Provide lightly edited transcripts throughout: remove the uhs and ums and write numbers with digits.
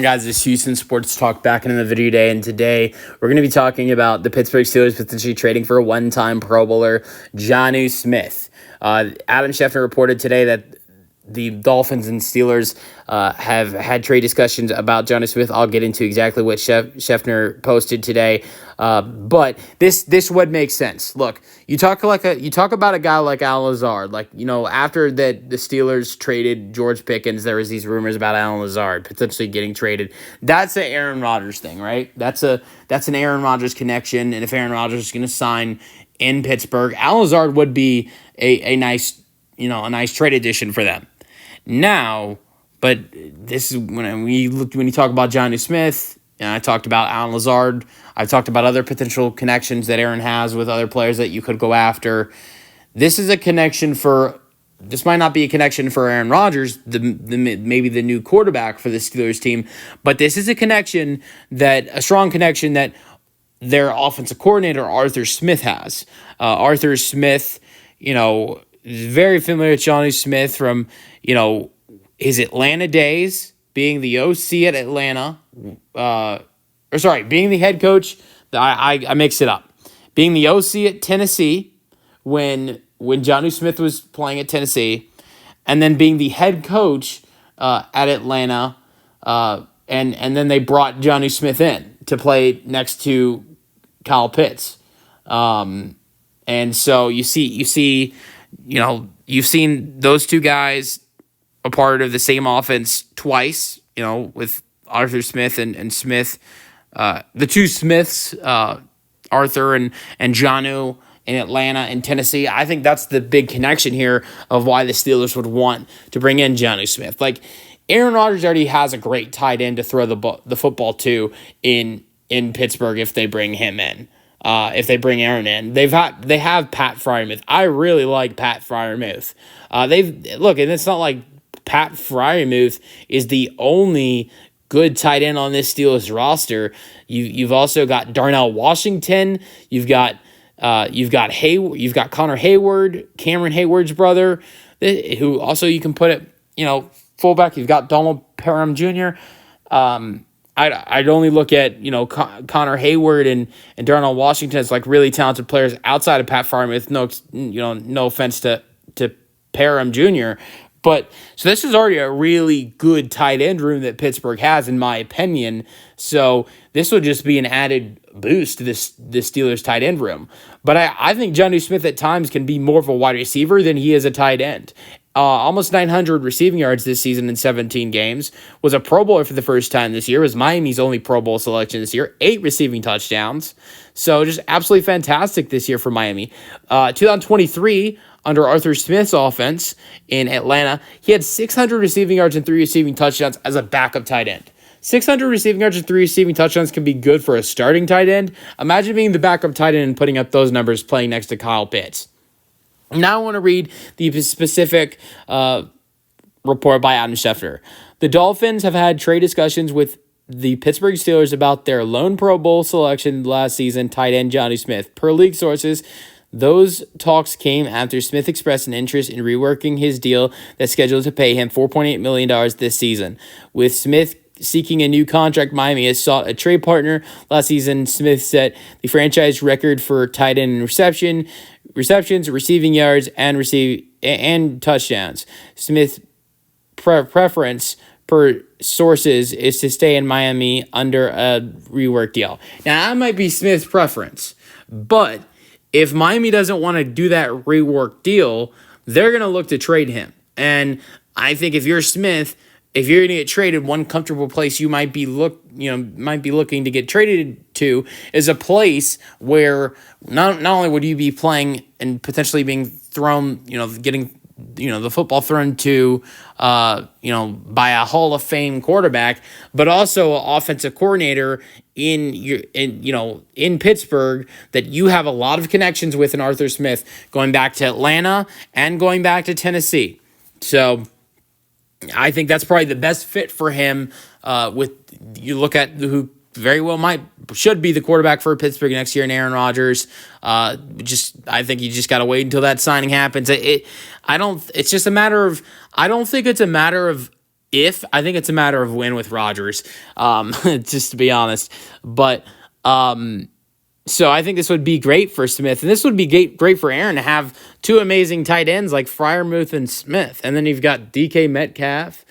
Guys, this is Houston Sports Talk back in the video today, and today we're going to be talking about the Pittsburgh Steelers potentially trading for a one-time Pro Bowler, Jonnu Smith. Adam Schefter reported today that the Dolphins and Steelers have had trade discussions about Jonnu Smith. I'll get into exactly what Schefter posted today, but this would make sense. Look, you talk about a guy like Allen Lazard, after that the Steelers traded George Pickens, there was these rumors about Allen Lazard potentially getting traded. That's an Aaron Rodgers thing, right? That's an Aaron Rodgers connection, and if Aaron Rodgers is going to sign in Pittsburgh, Allen Lazard would be a nice trade addition for them. Now, but this is when you talk about Jonnu Smith, and I talked about Allen Lazard. I've talked about other potential connections that Aaron has with other players that you could go after. This is a connection for. This might not be a connection for Aaron Rodgers, maybe the new quarterback for the Steelers team, but this is a strong connection that their offensive coordinator Arthur Smith has. Arthur Smith, is very familiar with Jonnu Smith from, his Atlanta days, being the OC at Atlanta, being the head coach. I mix it up. Being the OC at Tennessee when Jonnu Smith was playing at Tennessee, and then being the head coach at Atlanta, and then they brought Jonnu Smith in to play next to Kyle Pitts. And so you've seen those two guys a part of the same offense twice, with Arthur Smith and Smith, the two Smiths, Arthur and Jonnu in Atlanta and Tennessee. I think that's the big connection here of why the Steelers would want to bring in Jonnu Smith. Like, Aaron Rodgers already has a great tight end to throw the football to in Pittsburgh if they bring him in. If they bring Aaron in, they have Pat Freiermuth. I really like Pat Freiermuth. And it's not like Pat Freiermuth is the only good tight end on this Steelers roster. You've also got Darnell Washington. You've got Connor Hayward, Cameron Hayward's brother, who also you can put it, fullback. You've got Donald Parham Jr. I'd only look at, Connor Hayward and Darnell Washington as like really talented players outside of Pat Freiermuth. No offense to Parham Jr. But so this is already a really good tight end room that Pittsburgh has, in my opinion. So this would just be an added boost to this Steelers tight end room. But I think Jonnu Smith at times can be more of a wide receiver than he is a tight end. Almost 900 receiving yards this season in 17 games. Was a Pro Bowler for the first time this year. Was Miami's only Pro Bowl selection this year. 8 receiving touchdowns. So just absolutely fantastic this year for Miami. 2023, under Arthur Smith's offense in Atlanta, he had 600 receiving yards and 3 receiving touchdowns as a backup tight end. 600 receiving yards and 3 receiving touchdowns can be good for a starting tight end. Imagine being the backup tight end and putting up those numbers playing next to Kyle Pitts. Now I want to read the specific report by Adam Schefter. The Dolphins have had trade discussions with the Pittsburgh Steelers about their lone Pro Bowl selection last season, tight end Jonnu Smith. Per league sources, those talks came after Smith expressed an interest in reworking his deal that's scheduled to pay him $4.8 million this season. With Smith seeking a new contract, Miami has sought a trade partner. Last season, Smith set the franchise record for tight end receptions, receiving yards, and touchdowns. Smith's preference, per sources, is to stay in Miami under a rework deal. Now, that might be Smith's preference, but if Miami doesn't want to do that rework deal, they're going to look to trade him. And I think if you're Smith, if you're going to get traded, one comfortable place you might be looking to get traded to is a place where not only would you be playing and potentially being thrown, getting the football thrown to by a Hall of Fame quarterback, but also an offensive coordinator in Pittsburgh that you have a lot of connections with in Arthur Smith, going back to Atlanta and going back to Tennessee. So I think that's probably the best fit for him. You look at who very well should be the quarterback for Pittsburgh next year in Aaron Rodgers. I think you just got to wait until that signing happens. I don't think it's a matter of I think it's a matter of when with Rodgers, just to be honest. But so I think this would be great for Smith, and this would be great for Aaron to have two amazing tight ends like Freiermuth and Smith, and then you've got DK Metcalf.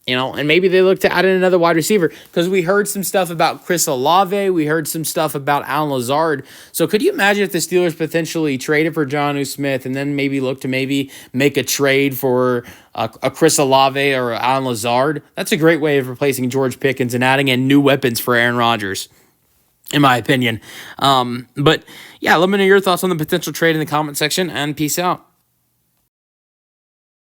And maybe they look to add in another wide receiver because we heard some stuff about Chris Olave. We heard some stuff about Allen Lazard. So could you imagine if the Steelers potentially traded for Jonnu Smith and then maybe look to maybe make a trade for a Chris Olave or Allen Lazard? That's a great way of replacing George Pickens and adding in new weapons for Aaron Rodgers, in my opinion. But yeah, let me know your thoughts on the potential trade in the comment section, and peace out.